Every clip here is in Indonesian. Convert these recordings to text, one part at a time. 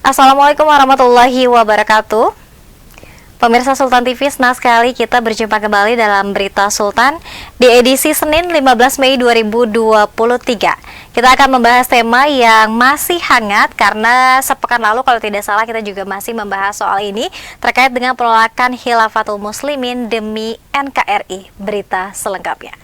Assalamualaikum warahmatullahi wabarakatuh. Pemirsa Sultan TV, senang sekali kita berjumpa kembali dalam Berita Sultan di edisi Senin 15 Mei 2023. Kita akan membahas tema yang masih hangat karena sepekan lalu kalau tidak salah kita juga masih membahas soal ini terkait dengan penolakan Khilafatul Muslimin demi NKRI. Berita selengkapnya.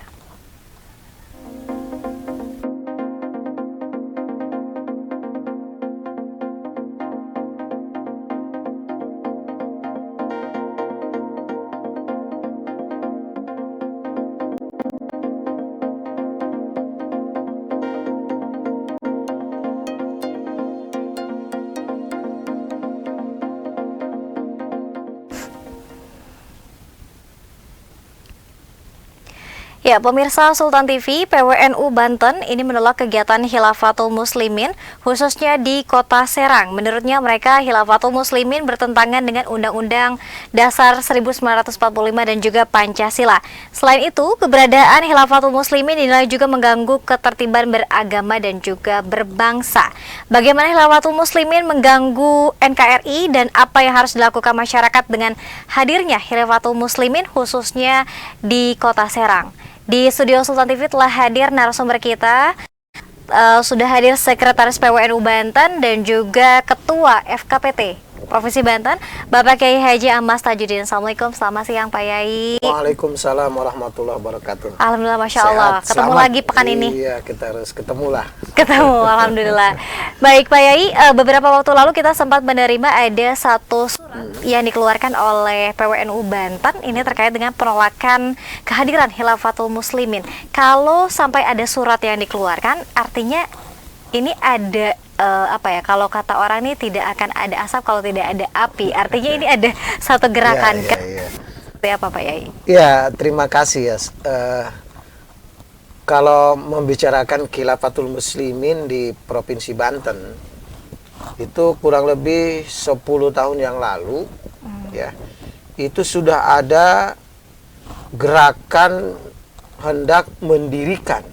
Ya, pemirsa Sultan TV, PWNU Banten ini menolak kegiatan Khilafatul Muslimin khususnya di Kota Serang. Menurutnya mereka Khilafatul Muslimin bertentangan dengan Undang-Undang Dasar 1945 dan juga Pancasila. Selain itu, keberadaan Khilafatul Muslimin dinilai juga mengganggu ketertiban beragama dan juga berbangsa. Bagaimana Khilafatul Muslimin mengganggu NKRI dan apa yang harus dilakukan masyarakat dengan hadirnya Khilafatul Muslimin khususnya di Kota Serang? Di studio Sultan TV telah hadir narasumber kita, sudah hadir Sekretaris PWNU Banten dan juga Ketua FKPT Provinsi Banten, Bapak Kiai Haji Amas Tajuddin. Assalamualaikum, selamat siang Pak Yai. Waalaikumsalam warahmatullahi wabarakatuh. Alhamdulillah, Masya Allah. Sehat, ketemu selamat. lagi pekan ini. Iya, kita harus ketemu lah. Ketemu, Alhamdulillah. Baik Pak Yai, beberapa waktu lalu kita sempat menerima ada satu surat yang dikeluarkan oleh PWNU Banten ini terkait dengan penolakan kehadiran Khilafatul Muslimin. Kalau sampai ada surat yang dikeluarkan, artinya ini ada kalau kata orang ini tidak akan ada asap kalau tidak ada api. Artinya ini ada satu gerakan. Ya. Seperti apa Pak Yai? Ya, terima kasih ya. Kalau membicarakan Khilafatul Muslimin di Provinsi Banten, itu kurang lebih 10 tahun yang lalu, ya, itu sudah ada gerakan hendak mendirikan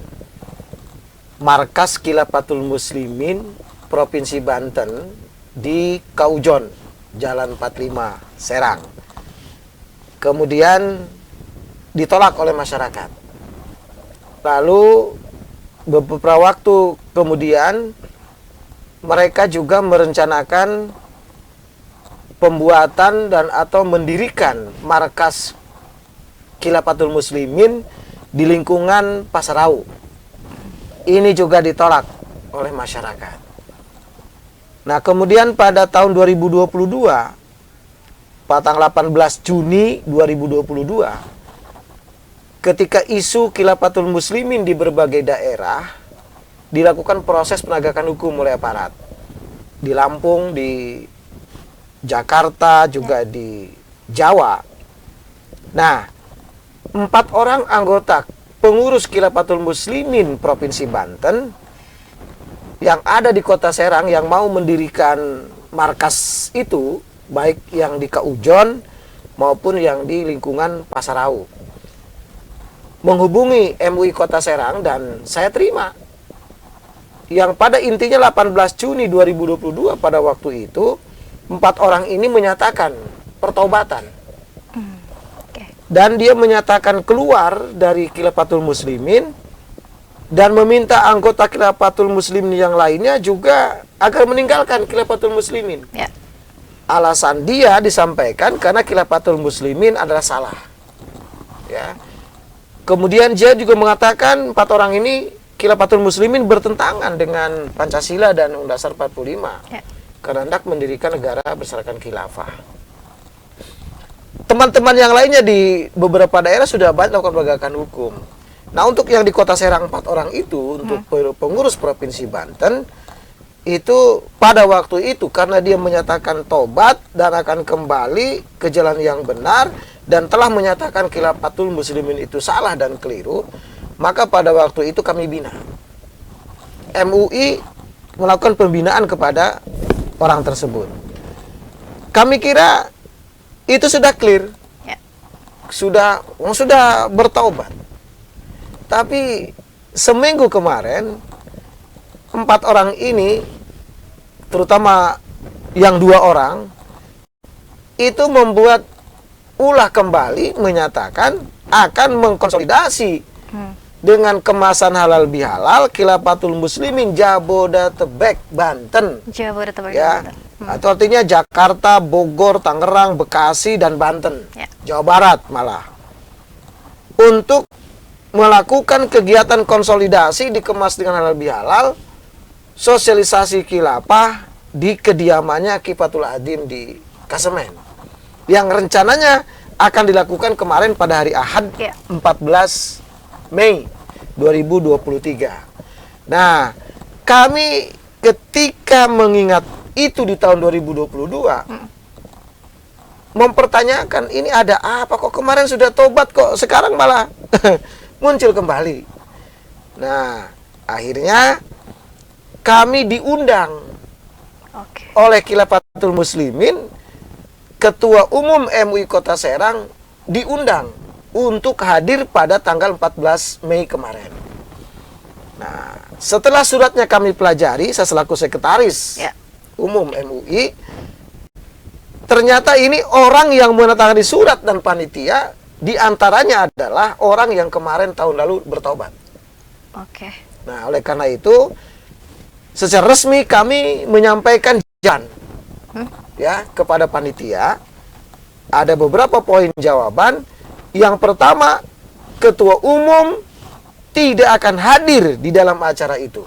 markas Khilafatul Muslimin Provinsi Banten di Kaujon, Jalan 45, Serang. Kemudian ditolak oleh masyarakat. Lalu beberapa waktu kemudian mereka juga merencanakan pembuatan dan atau mendirikan markas Khilafatul Muslimin di lingkungan Pasarau. Ini juga ditolak oleh masyarakat. Nah, kemudian pada tahun 2022, pada 18 Juni 2022, ketika isu Khilafatul Muslimin di berbagai daerah, dilakukan proses penegakan hukum oleh aparat. Di Lampung, di Jakarta, juga di Jawa. Nah, 4 orang anggota pengurus Khilafatul Muslimin Provinsi Banten yang ada di Kota Serang yang mau mendirikan markas itu, baik yang di Kaujon maupun yang di lingkungan Pasarau, menghubungi MUI Kota Serang dan saya terima. Yang pada intinya 18 Juni 2022 pada waktu itu 4 orang ini menyatakan pertobatan. Dan dia menyatakan keluar dari Khilafatul Muslimin dan meminta anggota Khilafatul Muslimin yang lainnya juga agar meninggalkan Khilafatul Muslimin. Ya. Alasan dia disampaikan karena Khilafatul Muslimin adalah salah. Ya. Kemudian dia juga mengatakan 4 orang ini Khilafatul Muslimin bertentangan dengan Pancasila dan Undang-Undang Dasar 45. Ya. Karena hendak mendirikan negara berserakan khilafah. Teman-teman yang lainnya di beberapa daerah sudah banyak melakukan penegakan hukum. Nah, untuk yang di Kota Serang 4 orang itu, untuk pengurus Provinsi Banten, itu pada waktu itu karena dia menyatakan tobat dan akan kembali ke jalan yang benar dan telah menyatakan Khilafatul Muslimin itu salah dan keliru, maka pada waktu itu kami bina. MUI melakukan pembinaan kepada orang tersebut. Kami kira itu sudah clear, sudah bertaubat. Tapi seminggu kemarin 4 orang ini, terutama yang 2 orang itu membuat ulah kembali menyatakan akan mengkonsolidasi dengan kemasan halal bihalal Khilafatul Muslimin Jabodetabek Banten. Jabodetabek Ya. Banten. Atau artinya Jakarta, Bogor, Tangerang, Bekasi dan Banten. Ya. Jawa Barat malah. Untuk melakukan kegiatan konsolidasi dikemas dengan halal bihalal, sosialisasi khilafah di kediamannya Kifatul Adim di Kasemen, yang rencananya akan dilakukan kemarin pada hari Ahad 14 Mei 2023. Nah, kami ketika mengingat itu di tahun 2022 mempertanyakan, ini ada apa kok, kemarin sudah tobat kok sekarang malah muncul kembali. Nah, akhirnya kami diundang oleh Khilafatul Muslimin, Ketua Umum MUI Kota Serang diundang untuk hadir pada tanggal 14 Mei kemarin. Nah, setelah suratnya kami pelajari, saya selaku sekretaris umum MUI, ternyata ini orang yang menandatangani surat dan panitia diantaranya adalah orang yang kemarin tahun lalu bertobat. Nah, oleh karena itu secara resmi kami menyampaikan ya kepada panitia, ada beberapa poin jawaban. Yang pertama, ketua umum tidak akan hadir di dalam acara itu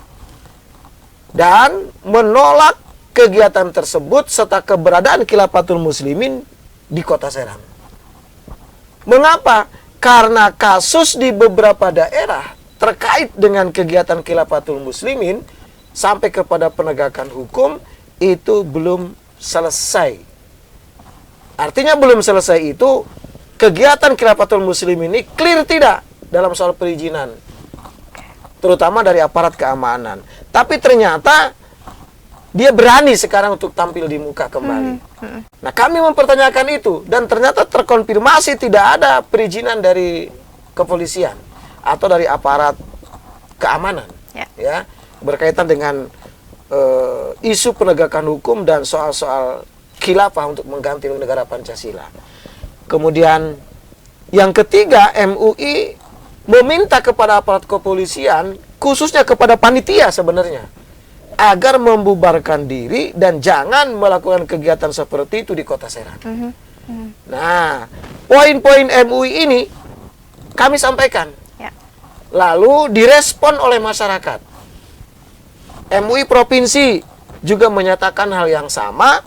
dan menolak kegiatan tersebut serta keberadaan Khilafatul Muslimin di Kota Serang. Mengapa? Karena kasus di beberapa daerah terkait dengan kegiatan Khilafatul Muslimin sampai kepada penegakan hukum itu belum selesai. Artinya belum selesai itu, kegiatan Khilafatul Muslimin ini clear tidak dalam soal perizinan, terutama dari aparat keamanan. Tapi ternyata dia berani sekarang untuk tampil di muka kembali. Nah, kami mempertanyakan itu dan ternyata terkonfirmasi tidak ada perizinan dari kepolisian atau dari aparat keamanan, ya, berkaitan dengan isu penegakan hukum dan soal-soal khilafah untuk mengganti negara Pancasila. Kemudian yang ketiga, MUI meminta kepada aparat kepolisian, khususnya kepada panitia sebenarnya, agar membubarkan diri dan jangan melakukan kegiatan seperti itu di Kota Serang. Nah, poin-poin MUI ini kami sampaikan. Lalu direspon oleh masyarakat. MUI Provinsi juga menyatakan hal yang sama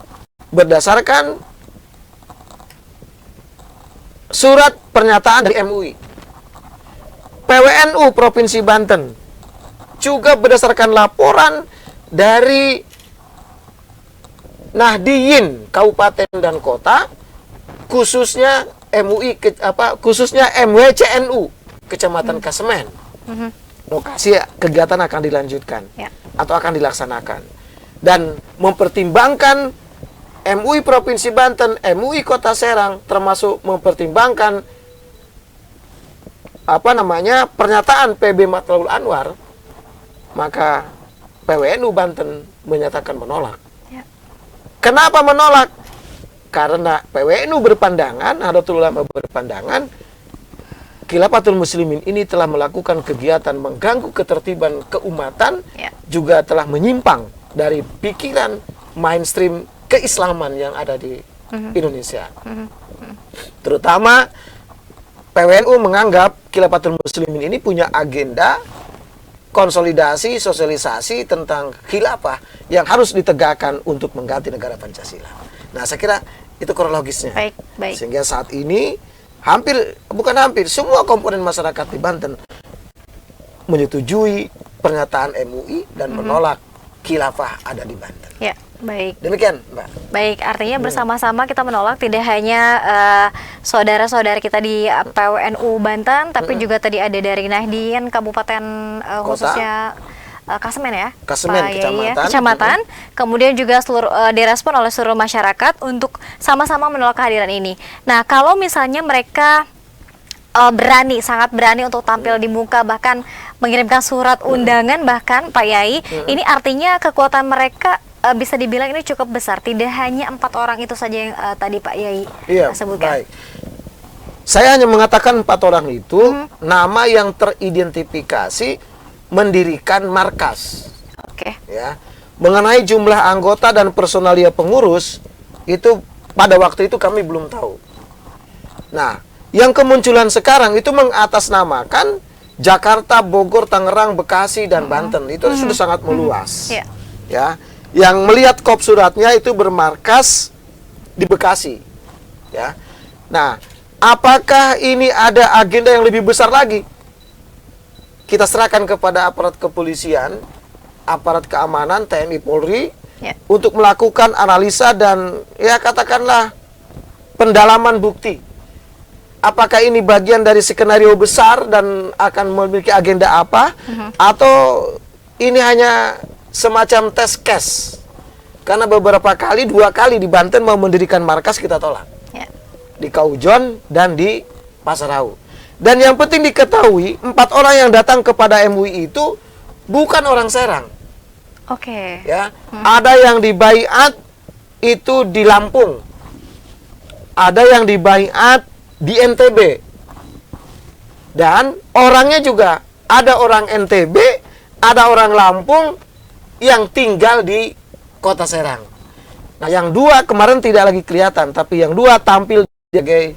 berdasarkan surat pernyataan dari MUI. PWNU Provinsi Banten juga berdasarkan laporan dari Nahdiyin Kabupaten dan Kota, khususnya MUI khususnya MWCNU Kecamatan Kasemen. Lokasi kegiatan akan dilanjutkan atau akan dilaksanakan, dan mempertimbangkan MUI Provinsi Banten, MUI Kota Serang, termasuk mempertimbangkan pernyataan PB Matlabul Anwar, maka PWNU Banten menyatakan menolak. Kenapa menolak? Karena PWNU berpandangan, Nahdlatul Ulama berpandangan, Khilafatul Muslimin ini telah melakukan kegiatan mengganggu ketertiban keumatan, juga telah menyimpang dari pikiran mainstream keislaman yang ada di Indonesia. Terutama PWNU menganggap Khilafatul Muslimin ini punya agenda konsolidasi, sosialisasi tentang khilafah yang harus ditegakkan untuk mengganti negara Pancasila. Nah, saya kira itu kronologisnya. Baik. Sehingga saat ini semua komponen masyarakat di Banten menyetujui pernyataan MUI dan menolak khilafah ada di Banten. Ya, baik. Demikian, Mbak. Baik, artinya bersama-sama kita menolak tidak hanya saudara-saudara kita di PWNU Banten, tapi juga tadi ada dari Nahdiyin Kabupaten khususnya Kasemen ya, Kasemen, kecamatan. Kemudian juga seluruh direspon oleh seluruh masyarakat untuk sama-sama menolak kehadiran ini. Nah, kalau misalnya mereka sangat berani untuk tampil di muka, bahkan mengirimkan surat undangan, bahkan Pak Yai, ini artinya kekuatan mereka bisa dibilang ini cukup besar. Tidak hanya 4 orang itu saja yang tadi Pak Yai sebutkan. Baik. Saya hanya mengatakan 4 orang itu nama yang teridentifikasi mendirikan markas. Oke. Ya, mengenai jumlah anggota dan personalia pengurus itu pada waktu itu kami belum tahu. Nah, yang kemunculan sekarang itu mengatasnamakan Jakarta, Bogor, Tangerang, Bekasi, dan Banten. Itu sudah sangat meluas. Ya, yang melihat kop suratnya itu bermarkas di Bekasi. Ya, nah, apakah ini ada agenda yang lebih besar lagi? Kita serahkan kepada aparat kepolisian, aparat keamanan, TNI Polri, untuk melakukan analisa dan ya katakanlah pendalaman bukti. Apakah ini bagian dari skenario besar dan akan memiliki agenda apa? Atau ini hanya semacam test case? Karena beberapa kali, 2 kali di Banten mau mendirikan markas kita tolak. Di Kaujon dan di Pasarau. Dan yang penting diketahui, 4 orang yang datang kepada MUI itu bukan orang Serang. Oke. Ya, ada yang dibaiat itu di Lampung. Ada yang dibaiat di NTB. Dan orangnya juga ada orang NTB, ada orang Lampung yang tinggal di Kota Serang. Nah, yang 2 kemarin tidak lagi kelihatan, tapi yang 2 tampil sebagai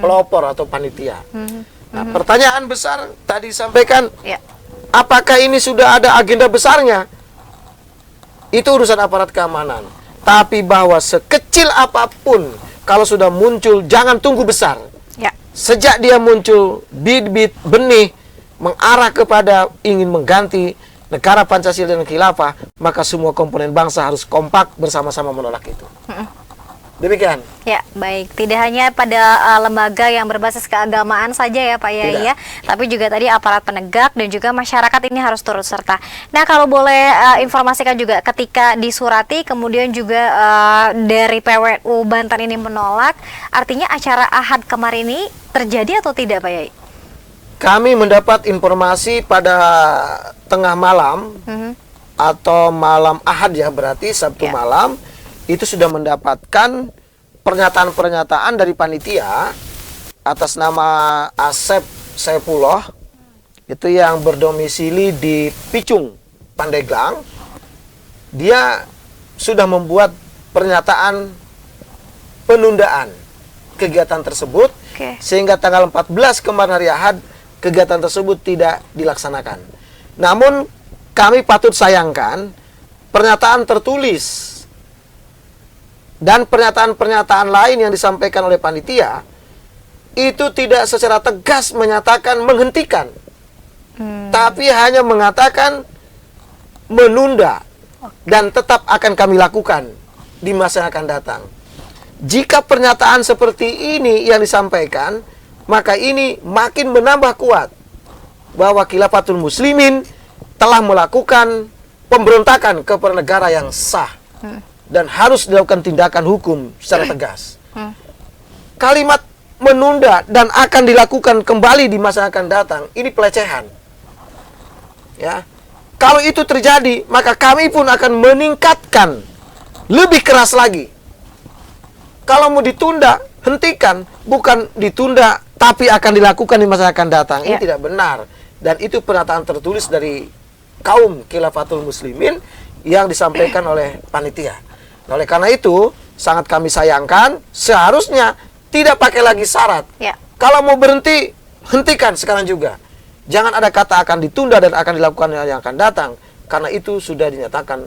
pelopor atau panitia. Nah, pertanyaan besar tadi sampaikan, apakah ini sudah ada agenda besarnya? Itu urusan aparat keamanan. Tapi bahwa sekecil apapun, kalau sudah muncul, jangan tunggu besar. Sejak dia muncul, bibit benih mengarah kepada ingin mengganti negara Pancasila dan khilafah, maka semua komponen bangsa harus kompak bersama-sama menolak itu. Demikian. Ya, baik. Tidak hanya pada lembaga yang berbasis keagamaan saja ya Pak Yai ya, tapi juga tadi aparat penegak dan juga masyarakat ini harus turut serta. Nah, kalau boleh informasikan juga ketika disurati kemudian juga dari PWNU Banten ini menolak, artinya acara Ahad kemarin ini terjadi atau tidak Pak Yai? Kami mendapat informasi pada tengah malam atau malam Ahad ya, berarti Sabtu malam. Itu sudah mendapatkan pernyataan-pernyataan dari panitia atas nama Asep Saifullah, itu yang berdomisili di Picung, Pandeglang. Dia sudah membuat pernyataan penundaan kegiatan tersebut, sehingga tanggal 14 kemarin hari Ahad kegiatan tersebut tidak dilaksanakan. Namun kami patut sayangkan pernyataan tertulis dan pernyataan-pernyataan lain yang disampaikan oleh panitia itu tidak secara tegas menyatakan menghentikan, tapi hanya mengatakan menunda dan tetap akan kami lakukan di masa yang akan datang. Jika pernyataan seperti ini yang disampaikan, maka ini makin menambah kuat bahwa Khilafatul Muslimin telah melakukan pemberontakan kepada negara yang sah dan harus dilakukan tindakan hukum secara tegas. Kalimat menunda dan akan dilakukan kembali di masa yang akan datang, ini pelecehan. Ya, kalau itu terjadi, maka kami pun akan meningkatkan lebih keras lagi. Kalau mau ditunda, hentikan, bukan ditunda tapi akan dilakukan di masa yang akan datang. Ini tidak benar, dan itu pernyataan tertulis dari kaum Khilafatul Muslimin yang disampaikan oleh panitia. Oleh karena itu, sangat kami sayangkan, seharusnya tidak pakai lagi syarat. Kalau mau berhenti, hentikan sekarang juga. Jangan ada kata akan ditunda dan akan dilakukan yang akan datang, karena itu sudah dinyatakan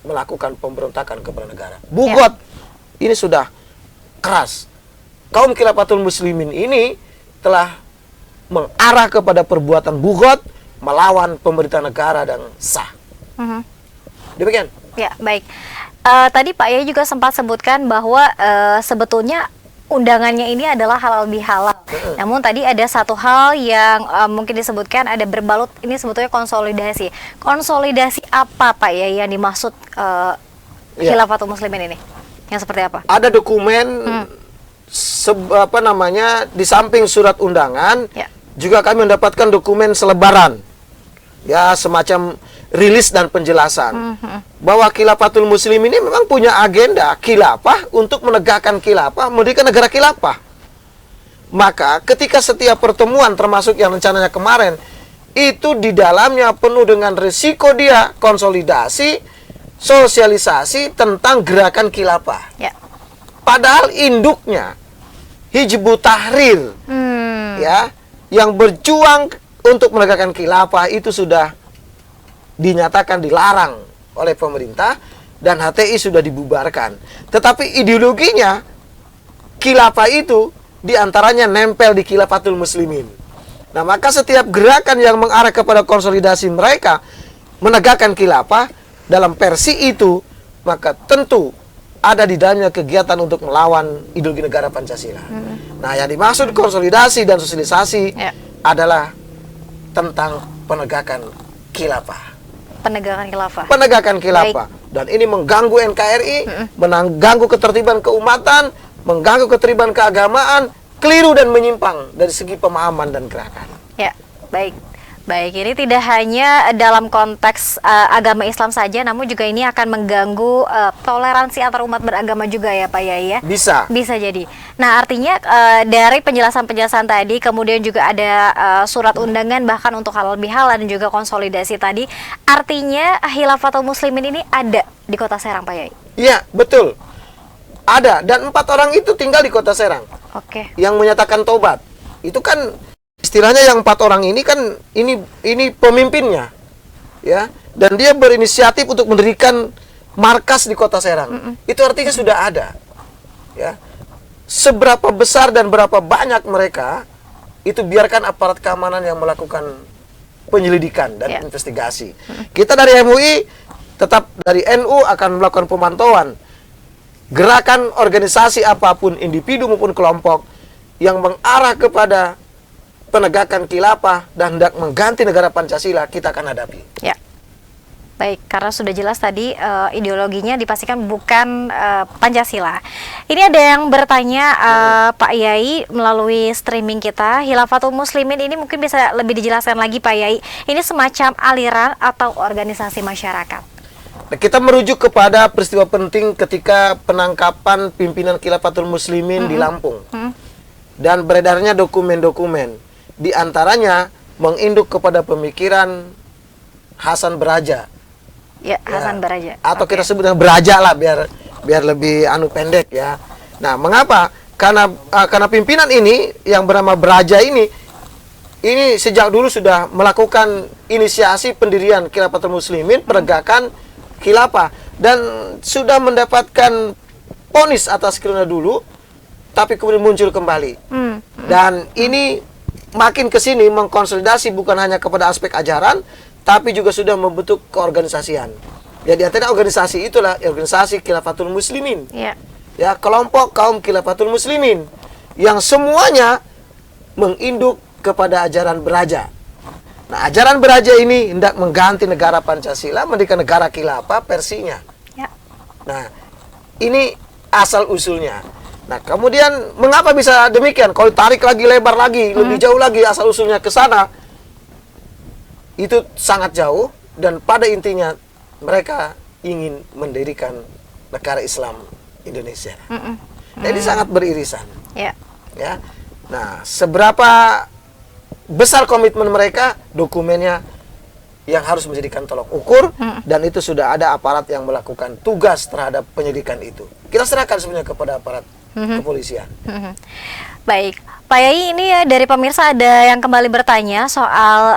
melakukan pemberontakan kepada negara. Bugot, ini sudah keras. Kaum Khilafatul Muslimin ini telah mengarah kepada perbuatan bugot, melawan pemerintah negara dan sah. Demikian. Ya, baik. Tadi Pak Yai juga sempat sebutkan bahwa sebetulnya undangannya ini adalah halal bihalal. Namun tadi ada satu hal yang mungkin disebutkan ada berbalut, ini sebetulnya konsolidasi. Konsolidasi apa Pak Yai yang dimaksud Khilafatul Muslimin ini? Yang seperti apa? Ada dokumen di samping surat undangan, juga kami mendapatkan dokumen selebaran. Ya, semacam rilis dan penjelasan bahwa Khilafatul Muslimin ini memang punya agenda khilafah untuk menegakkan khilafah, mendirikan negara khilafah. Maka ketika setiap pertemuan termasuk yang rencananya kemarin itu di dalamnya penuh dengan risiko dia konsolidasi, sosialisasi tentang gerakan khilafah. Ya. Padahal induknya Hizbut Tahrir ya, yang berjuang untuk menegakkan khilafah itu sudah dinyatakan dilarang oleh pemerintah dan HTI sudah dibubarkan. Tetapi ideologinya khilafah itu diantaranya nempel di Khilafatul Muslimin. Nah, maka setiap gerakan yang mengarah kepada konsolidasi mereka menegakkan khilafah dalam versi itu, maka tentu ada di dalamnya kegiatan untuk melawan ideologi negara Pancasila. Nah, yang dimaksud konsolidasi dan sosialisasi adalah tentang penegakan khilafah. Penegakan khilafah. Penegakan khilafah. Dan ini mengganggu NKRI, mengganggu ketertiban keumatan, mengganggu ketertiban keagamaan, keliru dan menyimpang dari segi pemahaman dan gerakan. Ya, baik. Baik, ini tidak hanya dalam konteks agama Islam saja, namun juga ini akan mengganggu toleransi antar umat beragama juga ya Pak Yai ya? Bisa. Bisa jadi. Nah, artinya dari penjelasan-penjelasan tadi, kemudian juga ada surat undangan bahkan untuk halal bihalal dan juga konsolidasi tadi, artinya Khilafatul Muslimin ini ada di Kota Serang Pak Yai? Iya, betul. Ada, dan 4 orang itu tinggal di Kota Serang. Oke. Yang menyatakan tobat. Itu kan istilahnya yang 4 orang ini kan ini pemimpinnya, ya, dan dia berinisiatif untuk mendirikan markas di Kota Serang. Itu artinya sudah ada, ya. Seberapa besar dan berapa banyak mereka itu biarkan aparat keamanan yang melakukan penyelidikan dan investigasi. Kita dari MUI tetap dari NU akan melakukan pemantauan gerakan organisasi apapun, individu maupun kelompok yang mengarah kepada penegakan khilafah dan hendak mengganti negara Pancasila, kita akan hadapi. Ya. Baik, karena sudah jelas tadi ideologinya dipastikan bukan Pancasila. Ini ada yang bertanya Pak Yai melalui streaming kita, Khilafatul Muslimin ini mungkin bisa lebih dijelaskan lagi Pak Yai. Ini semacam aliran atau organisasi masyarakat. Nah, kita merujuk kepada peristiwa penting ketika penangkapan pimpinan Khilafatul Muslimin di Lampung. Dan beredarnya dokumen-dokumen. Di antaranya menginduk kepada pemikiran Hasan Baraja. Ya, Hasan Baraja. Atau kita sebutnya Baraja lah biar lebih pendek ya. Nah, mengapa? Karena pimpinan ini yang bernama Baraja ini sejak dulu sudah melakukan inisiasi pendirian Khilafatul Muslimin, penegakan khilafah, dan sudah mendapatkan vonis atas kiruna dulu, tapi kemudian muncul kembali. Dan ini makin ke sini mengkonsolidasi bukan hanya kepada aspek ajaran, tapi juga sudah membentuk keorganisasian. Ya, di antara organisasi itulah organisasi Khilafatul Muslimin. Ya, kelompok kaum Khilafatul Muslimin yang semuanya menginduk kepada ajaran Baraja. Nah, ajaran Baraja ini hendak mengganti negara Pancasila, mendirikan negara khilafah versinya. Nah, ini asal usulnya. Nah, kemudian mengapa bisa demikian? Kalau tarik lagi, lebar lagi, lebih jauh lagi asal usulnya ke sana, itu sangat jauh, dan pada intinya mereka ingin mendirikan negara Islam Indonesia. Jadi sangat beririsan. Ya. Nah, seberapa besar komitmen mereka, dokumennya yang harus menjadikan tolok ukur, dan itu sudah ada aparat yang melakukan tugas terhadap penyidikan itu. Kita serahkan sebenarnya kepada aparat kepolisian. Baik, Pak Yai, ini ya dari pemirsa ada yang kembali bertanya soal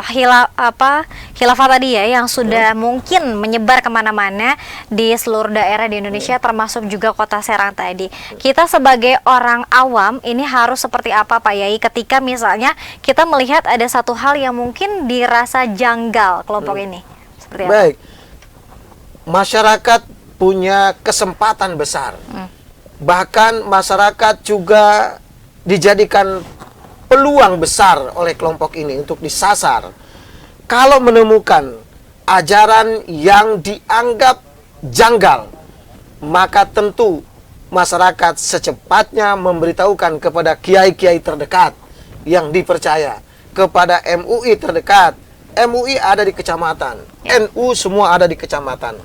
khilafah tadi ya, yang sudah mungkin menyebar kemana-mana di seluruh daerah di Indonesia, termasuk juga Kota Serang tadi. Kita sebagai orang awam ini harus seperti apa Pak Yai ketika misalnya kita melihat ada satu hal yang mungkin dirasa janggal kelompok ini? Seperti apa? Baik, masyarakat punya kesempatan besar. Bahkan masyarakat juga dijadikan peluang besar oleh kelompok ini untuk disasar. Kalau menemukan ajaran yang dianggap janggal, maka tentu masyarakat secepatnya memberitahukan kepada kiai-kiai terdekat yang dipercaya, kepada MUI terdekat, MUI ada di kecamatan, Ya. NU semua ada di kecamatan.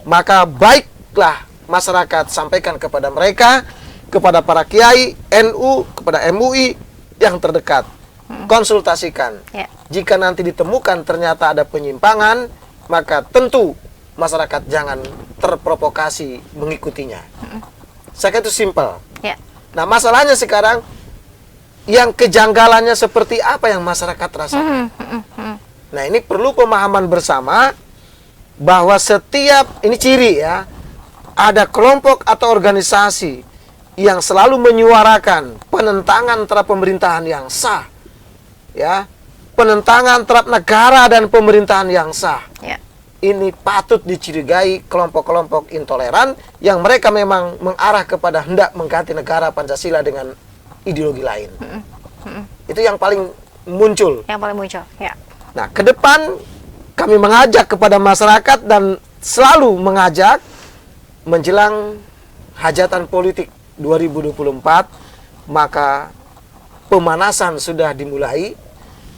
Maka baiklah masyarakat sampaikan kepada mereka, kepada para kiai, NU, kepada MUI yang terdekat. Konsultasikan. Ya. Jika nanti ditemukan ternyata ada penyimpangan, maka tentu masyarakat jangan terprovokasi mengikutinya. Saya kira itu simpel. Ya. Nah, masalahnya sekarang yang kejanggalannya seperti apa yang masyarakat rasakan. Nah, ini perlu pemahaman bersama bahwa setiap, ini ciri ya, ada kelompok atau organisasi yang selalu menyuarakan penentangan terhadap pemerintahan yang sah. Ya, penentangan terhadap negara dan pemerintahan yang sah. Ya. Ini patut dicurigai kelompok-kelompok intoleran yang mereka memang mengarah kepada hendak mengganti negara Pancasila dengan ideologi lain. Itu yang paling muncul. Yang paling muncul. Ya. Nah, ke depan kami mengajak kepada masyarakat dan selalu mengajak menjelang hajatan politik 2024, maka pemanasan sudah dimulai.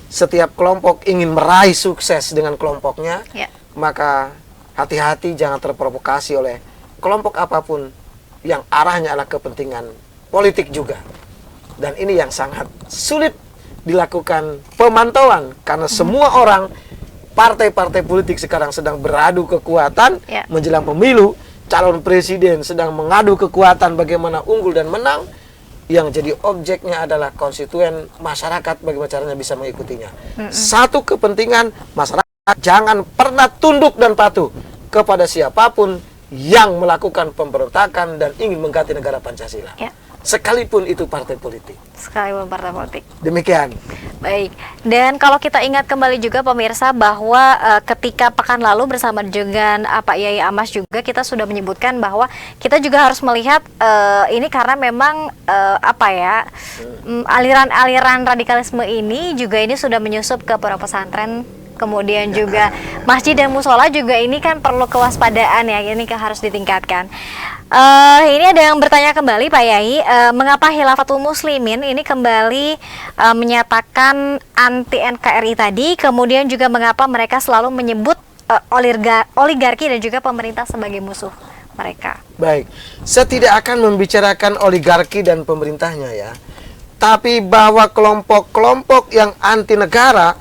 Setiap kelompok ingin meraih sukses dengan kelompoknya, Ya. maka hati-hati jangan terprovokasi oleh kelompok apapun yang arahnya adalah kepentingan politik juga. Dan ini yang sangat sulit dilakukan pemantauan karena semua orang, partai-partai politik sekarang sedang beradu kekuatan Ya. menjelang pemilu. Calon presiden sedang mengadu kekuatan bagaimana unggul dan menang. Yang jadi objeknya adalah konstituen masyarakat, bagaimana caranya bisa mengikutinya. Satu kepentingan masyarakat, jangan pernah tunduk dan patuh kepada siapapun yang melakukan pemberontakan dan ingin mengganti negara Pancasila. Ya. Sekalipun itu partai politik. Sekalipun partai politik. Demikian. Baik, dan kalau kita ingat kembali juga pemirsa bahwa ketika pekan lalu bersama dengan Pak Yai Amas juga kita sudah menyebutkan bahwa kita juga harus melihat ini karena memang aliran-aliran radikalisme ini juga ini sudah menyusup ke pondok pesantren, kemudian juga masjid dan musola juga ini kan perlu kewaspadaan ya, ini kan harus ditingkatkan. Ini ada yang bertanya kembali Pak Yai, mengapa Khilafatul Muslimin ini kembali menyatakan anti NKRI tadi, kemudian juga mengapa mereka selalu menyebut oligarki dan juga pemerintah sebagai musuh mereka? Baik, saya tidak akan membicarakan oligarki dan pemerintahnya ya, tapi bahwa kelompok-kelompok yang anti negara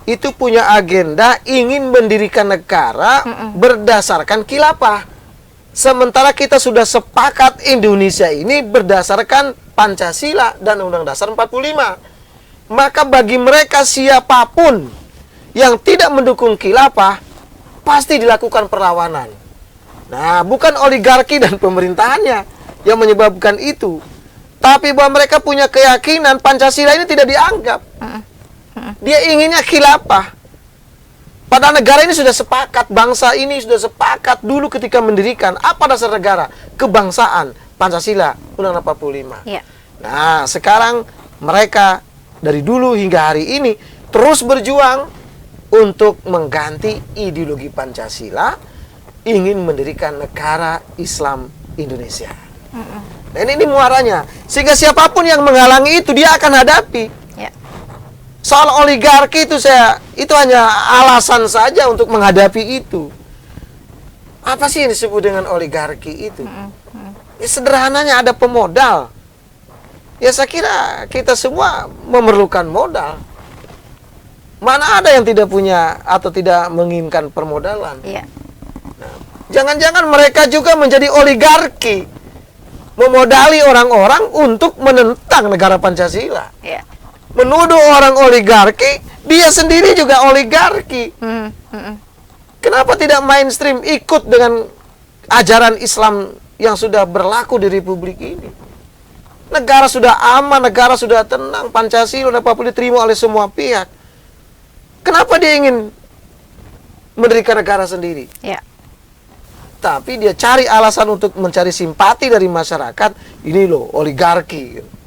itu punya agenda ingin mendirikan negara berdasarkan khilafah. Sementara kita sudah sepakat Indonesia ini berdasarkan Pancasila dan Undang Dasar 45. Maka bagi mereka siapapun yang tidak mendukung khilafah pasti dilakukan perlawanan. Nah, bukan oligarki dan pemerintahannya yang menyebabkan itu, tapi bahwa mereka punya keyakinan Pancasila ini tidak dianggap. Dia inginnya khilafah. Padahal negara ini sudah sepakat, bangsa ini sudah sepakat dulu ketika mendirikan. Apa dasar negara? Kebangsaan, Pancasila, Undang-Undang 45. Ya. Nah, sekarang mereka dari dulu hingga hari ini terus berjuang untuk mengganti ideologi Pancasila, ingin mendirikan negara Islam Indonesia. Nah, ini muaranya. Sehingga siapapun yang menghalangi itu dia akan hadapi. Ya. Soal oligarki itu hanya alasan saja untuk menghadapi itu. Apa sih yang disebut dengan oligarki itu? Ya, sederhananya ada pemodal. Ya, saya kira kita semua memerlukan modal. Mana ada yang tidak punya atau tidak menginginkan permodalan? Iya. Nah, jangan-jangan mereka juga menjadi oligarki, memodali orang-orang untuk menentang negara Pancasila. Iya. Menuduh orang oligarki, dia sendiri juga oligarki. Kenapa tidak mainstream ikut dengan ajaran Islam yang sudah berlaku di Republik ini? Negara sudah aman, negara sudah tenang, Pancasila dan Papua diterima oleh semua pihak. Kenapa dia ingin mendirikan negara sendiri? Ya. Tapi dia cari alasan untuk mencari simpati dari masyarakat. Ini loh oligarki.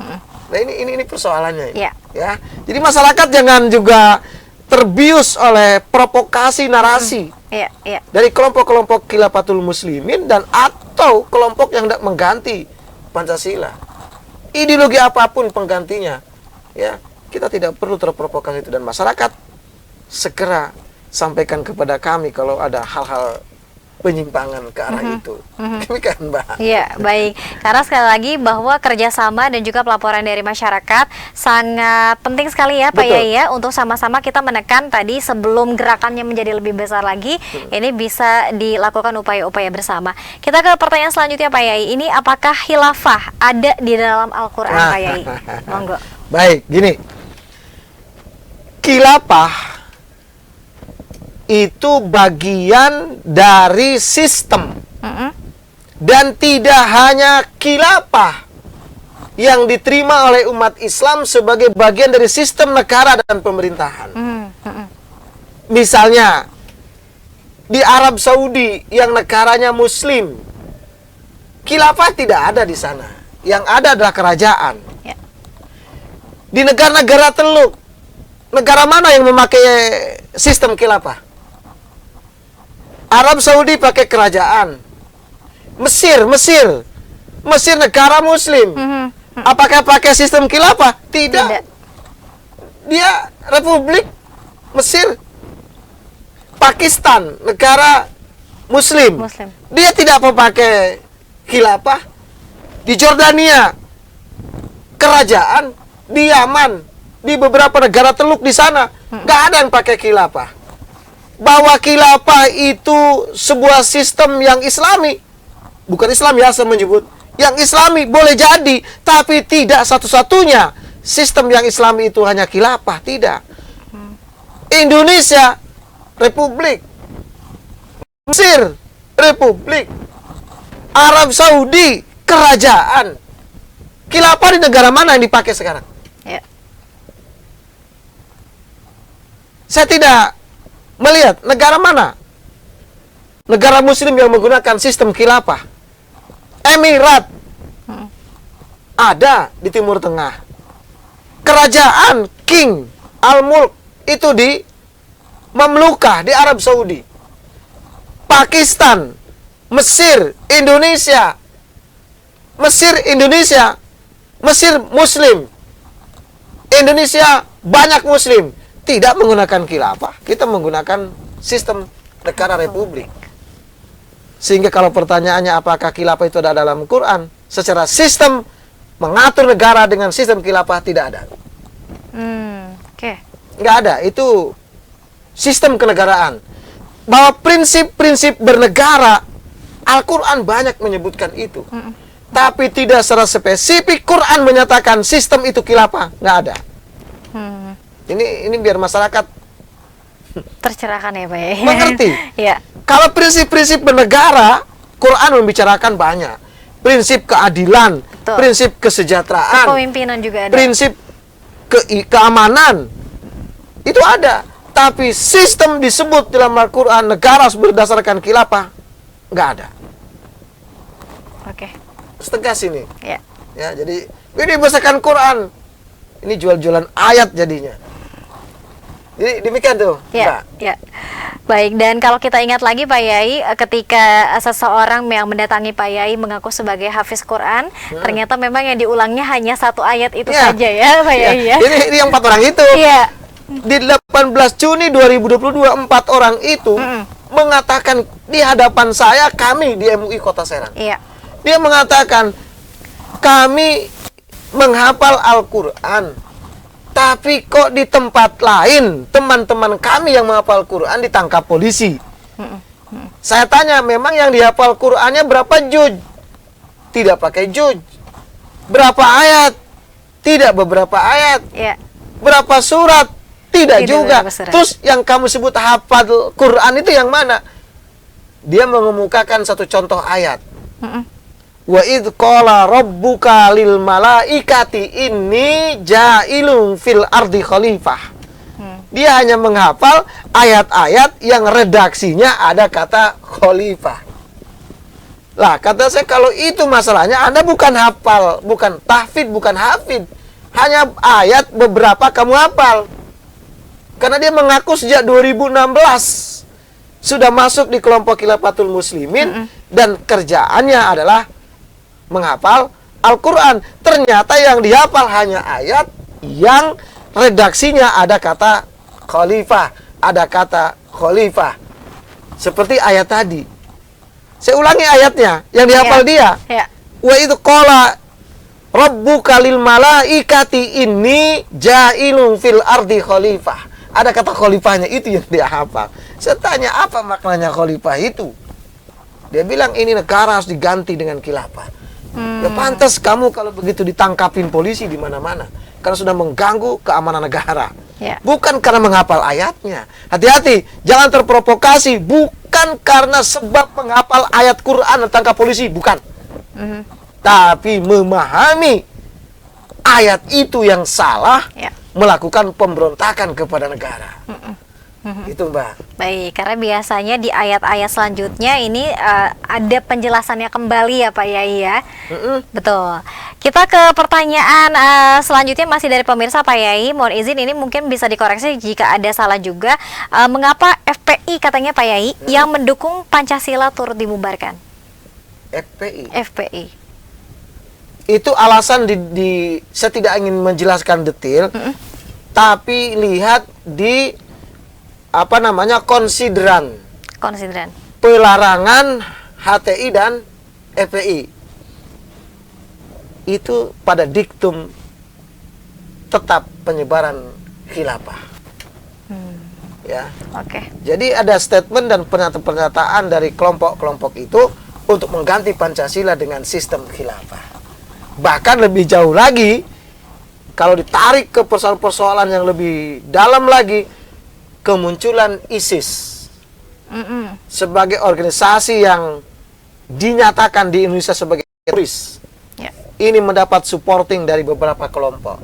Nah, ini persoalannya. Ya. Ya. Jadi masyarakat jangan juga terbius oleh provokasi narasi Iya, iya. dari kelompok-kelompok Khilafatul Muslimin dan atau kelompok yang hendak mengganti Pancasila. Ideologi apapun penggantinya, ya. kita tidak perlu terprovokasi itu, dan masyarakat segera sampaikan kepada kami kalau ada hal-hal penyimpangan ke arah itu. Demikian, Mbak. Iya, baik. Karena sekali lagi bahwa kerjasama dan juga pelaporan dari masyarakat sangat penting sekali ya Pak Betul. Yai ya, untuk sama-sama kita menekan tadi sebelum gerakannya menjadi lebih besar lagi, ini bisa dilakukan upaya-upaya bersama. Kita ke pertanyaan selanjutnya Pak Yai, ini apakah khilafah ada di dalam Al-Quran Pak Yai? Monggo. Baik, gini. Khilafah itu bagian dari sistem. Dan tidak hanya khilafah yang diterima oleh umat Islam sebagai bagian dari sistem negara dan pemerintahan. Misalnya, di Arab Saudi yang negaranya Muslim, khilafah tidak ada di sana. Yang ada adalah kerajaan. Ya. Di negara-negara Teluk, negara mana yang memakai sistem khilafah? Arab Saudi pakai kerajaan. Mesir negara Muslim. Apakah pakai sistem khilafah? Tidak. Dia Republik Mesir. Pakistan negara Muslim. Dia tidak memakai khilafah. Di Jordania kerajaan. Di Yaman, di beberapa negara Teluk di sana, nggak ada yang pakai khilafah. Bahwa khilafah itu sebuah sistem yang Islami, bukan Islam ya saya menyebut, yang Islami boleh jadi, tapi tidak satu-satunya sistem yang Islami itu hanya khilafah, tidak. Indonesia Republik, Mesir Republik, Arab Saudi kerajaan. Khilafah di negara mana yang dipakai sekarang? Ya. Saya tidak melihat negara mana negara Muslim yang menggunakan sistem khilafah. Emirat ada di Timur Tengah. Kerajaan King Al-Mulk itu di Mamlukah di Arab Saudi. Pakistan, Mesir, Indonesia. Mesir Muslim. Indonesia banyak Muslim. Tidak menggunakan khilafah, kita menggunakan sistem negara republik. Sehingga kalau pertanyaannya apakah khilafah itu ada dalam Quran, secara sistem mengatur negara dengan sistem khilafah tidak ada. Nggak ada, itu sistem kenegaraan. Bahwa prinsip-prinsip bernegara, Al-Quran banyak menyebutkan itu. Tapi tidak secara spesifik Quran menyatakan sistem itu khilafah, nggak ada. Ini biar masyarakat tercerahkan ya Pak ya. Mengerti. Ya. Kalau prinsip-prinsip bernegara, Quran membicarakan banyak. Prinsip keadilan, Betul. prinsip kesejahteraan, Kepemimpinan juga ada. prinsip keamanan. Itu ada. Tapi sistem disebut dalam Al-Quran negara berdasarkan khilafah, nggak ada. Oke. Tegas ini. Ya. Ya, jadi ini berdasarkan Quran. Ini jual-jualan ayat jadinya. Jadi demikian tuh. Ya, ya. Baik, dan kalau kita ingat lagi Pak Yai, ketika seseorang yang mendatangi Pak Yai mengaku sebagai hafiz Quran, ternyata memang yang diulangnya hanya satu ayat itu saja ya Pak Yai ya. Ini yang 4 orang itu. Iya. Di 18 Juni 2022, 4 orang itu mengatakan di hadapan saya, kami di MUI Kota Serang. Iya. Dia mengatakan, kami menghafal Al-Quran, tapi kok di tempat lain teman-teman kami yang menghafal Quran ditangkap polisi. Saya tanya, memang yang dihafal Qurannya berapa juz? Tidak pakai juz. Berapa ayat? Tidak beberapa ayat. Ya. Berapa surat? Tidak juga. Surat. Terus yang kamu sebut hafal Quran itu yang mana? Dia mengemukakan satu contoh ayat. Wa idh qala rabbuka lil malaikati inni ja'ilun fil ardi khalifah. Dia hanya menghafal ayat-ayat yang redaksinya ada kata khalifah. Lah, kata saya, kalau itu masalahnya, Anda bukan hafal, bukan tahfidz, bukan hafid. Hanya ayat beberapa kamu hafal. Karena dia mengaku sejak 2016 sudah masuk di kelompok Khilafatul Muslimin dan kerjaannya adalah menghafal Al-Quran. Ternyata yang dihafal hanya ayat yang redaksinya ada kata khalifah, ada kata khalifah. Seperti ayat tadi. Saya ulangi ayatnya yang dihafal dia. Ya. Wa itu qala rabbuka lil malaikati inni ja'ilun fil ardi khalifah. Ada kata khalifahnya, itu yang dia hafal. Saya tanya, apa maknanya khalifah itu? Dia bilang ini negara harus diganti dengan khilafah. Ya pantas kamu kalau begitu ditangkapin polisi di mana-mana, karena sudah mengganggu keamanan negara. Ya. Bukan karena menghafal ayatnya. Hati-hati, jangan terprovokasi. Bukan karena sebab menghafal ayat Quran ditangkap polisi, bukan. Tapi memahami ayat itu yang salah, Ya. melakukan pemberontakan kepada negara. Itu Mbak. Baik, karena biasanya di ayat-ayat selanjutnya ini ada penjelasannya kembali ya Pak Yai ya. Betul. Kita ke pertanyaan selanjutnya masih dari pemirsa Pak Yai. Mohon izin ini mungkin bisa dikoreksi jika ada salah juga. Mengapa FPI katanya Pak Yai yang mendukung Pancasila turut dibubarkan? FPI. FPI. Itu alasan saya tidak ingin menjelaskan detail, tapi lihat di konsideran pelarangan HTI dan FPI. Itu pada diktum tetap penyebaran khilafah. Ya. Oke. Jadi ada statement dan pernyataan dari kelompok-kelompok itu untuk mengganti Pancasila dengan sistem khilafah. Bahkan lebih jauh lagi, kalau ditarik ke persoalan-persoalan yang lebih dalam lagi, kemunculan ISIS sebagai organisasi yang dinyatakan di Indonesia sebagai teroris. Ya. Ini mendapat supporting dari beberapa kelompok,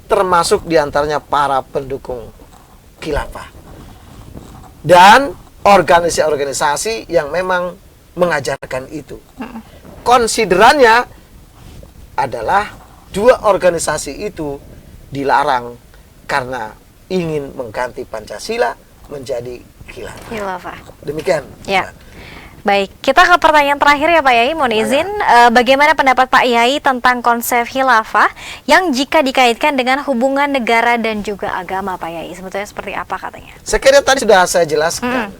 termasuk diantaranya para pendukung khilafah dan organisasi-organisasi yang memang mengajarkan itu. Konsiderannya adalah dua organisasi itu dilarang karena ingin mengganti Pancasila menjadi khilafah. Demikian. Ya. Baik, kita ke pertanyaan terakhir ya Pak Yai. Mohon izin, bagaimana pendapat Pak Yai tentang konsep khilafah yang jika dikaitkan dengan hubungan negara dan juga agama Pak Yai? Sebetulnya seperti apa katanya? Saya kira tadi sudah saya jelaskan.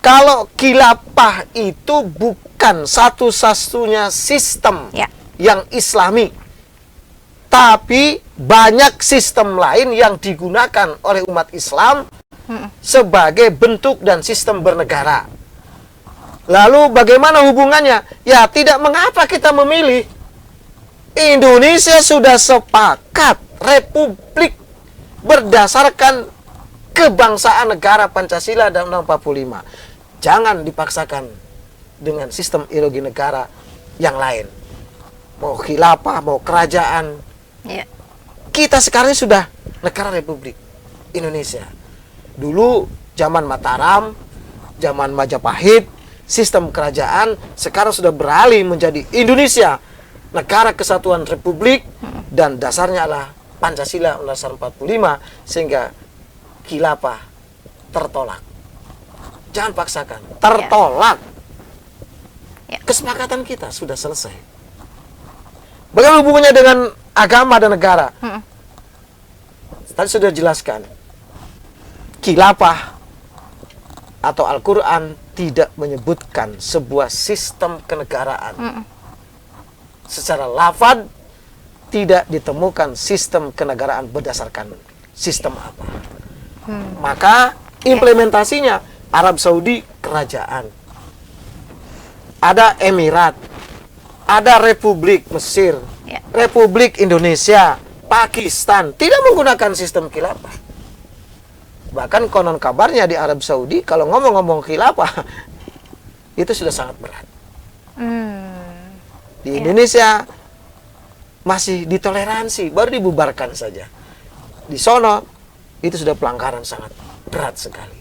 Kalau khilafah itu bukan satu-satunya sistem yang islami, tapi banyak sistem lain yang digunakan oleh umat Islam sebagai bentuk dan sistem bernegara. Lalu bagaimana hubungannya? Ya tidak mengapa kita memilih. Indonesia sudah sepakat republik berdasarkan kebangsaan negara Pancasila dan Undang-Undang 45. Jangan dipaksakan dengan sistem ideologi negara yang lain. Mau khilafah, mau kerajaan. Kita sekarang sudah negara Republik Indonesia. Dulu zaman Mataram, zaman Majapahit, sistem kerajaan, sekarang sudah beralih menjadi Indonesia, negara kesatuan Republik, dan dasarnya adalah Pancasila Undang-Undang 45, sehingga khilafah tertolak. Jangan paksakan, tertolak. Kesepakatan kita sudah selesai. Bagaimana hubungannya dengan agama dan negara? Tadi sudah jelaskan. Khilafah atau Al-Quran tidak menyebutkan sebuah sistem kenegaraan. Secara lafaz tidak ditemukan sistem kenegaraan berdasarkan sistem apa. Maka implementasinya Arab Saudi kerajaan. Ada Emirat, ada Republik Mesir, Republik Indonesia, Pakistan tidak menggunakan sistem khilafah. Bahkan konon kabarnya di Arab Saudi kalau ngomong-ngomong khilafah itu sudah sangat berat. Di Indonesia masih ditoleransi, baru dibubarkan saja. Di sono itu sudah pelanggaran sangat berat sekali.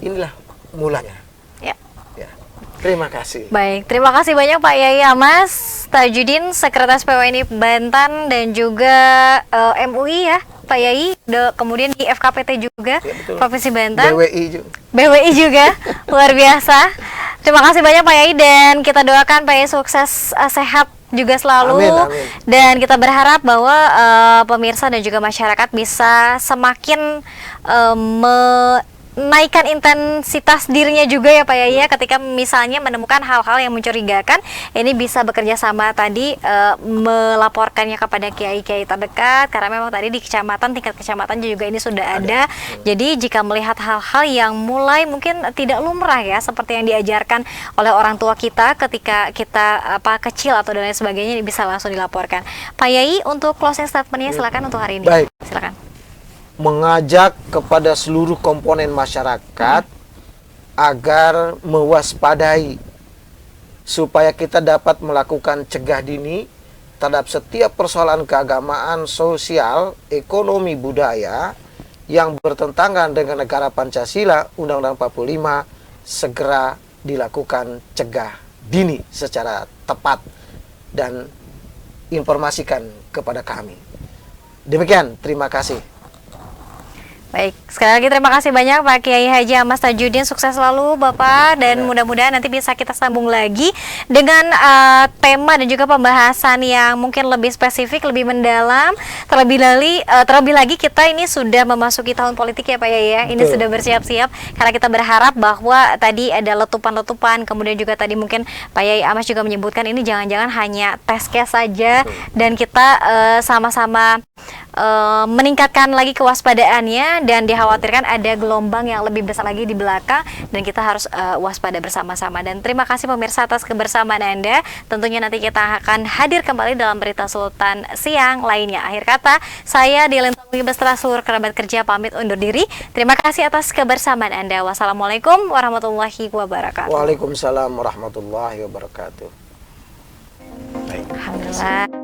Inilah mulanya. Terima kasih. Baik, terima kasih banyak Pak Yai Amas Tajudin, Sekretaris PWNI Banten dan juga MUI ya Pak Yai, kemudian di FKPT juga, Provinsi Banten. BWI juga, luar biasa. Terima kasih banyak Pak Yai dan kita doakan Pak Yai sukses, sehat juga selalu. Amin, amin. Dan kita berharap bahwa pemirsa dan juga masyarakat bisa semakin menaikkan intensitas dirinya juga ya Pak Yai, ketika misalnya menemukan hal-hal yang mencurigakan, ini bisa bekerja sama tadi, melaporkannya kepada kiai-kiai terdekat, karena memang tadi di kecamatan, tingkat kecamatan juga ini sudah ada. Jadi jika melihat hal-hal yang mulai mungkin tidak lumrah ya, seperti yang diajarkan oleh orang tua kita ketika kita kecil atau dan lain sebagainya, ini bisa langsung dilaporkan. Pak Yai, untuk closing statementnya silakan untuk hari ini. Baik. Silakan. Mengajak kepada seluruh komponen masyarakat agar mewaspadai supaya kita dapat melakukan cegah dini terhadap setiap persoalan keagamaan, sosial, ekonomi, budaya yang bertentangan dengan negara Pancasila, Undang-Undang 45, segera dilakukan cegah dini secara tepat dan informasikan kepada kami. Demikian, terima kasih. Baik, sekali lagi terima kasih banyak Pak Kiai Haji Ahmad Tajudin, sukses selalu Bapak, dan mudah-mudahan nanti bisa kita sambung lagi dengan tema dan juga pembahasan yang mungkin lebih spesifik, lebih mendalam. Terlebih lagi kita ini sudah memasuki tahun politik ya Pak Yai ya, ini sudah bersiap-siap, karena kita berharap bahwa tadi ada letupan-letupan, kemudian juga tadi mungkin Pak Yai Ahmad juga menyebutkan ini jangan-jangan hanya test case saja, dan kita sama-sama meningkatkan lagi kewaspadaannya, dan dikhawatirkan ada gelombang yang lebih besar lagi di belakang, dan kita harus waspada bersama-sama. Dan terima kasih pemirsa atas kebersamaan Anda. Tentunya nanti kita akan hadir kembali dalam Berita Sultan siang lainnya. Akhir kata, saya Dielintang beserta seluruh kerabat kerja pamit undur diri. Terima kasih atas kebersamaan Anda. Wassalamualaikum warahmatullahi wabarakatuh. Waalaikumsalam warahmatullahi wabarakatuh. Baik. Alhamdulillah.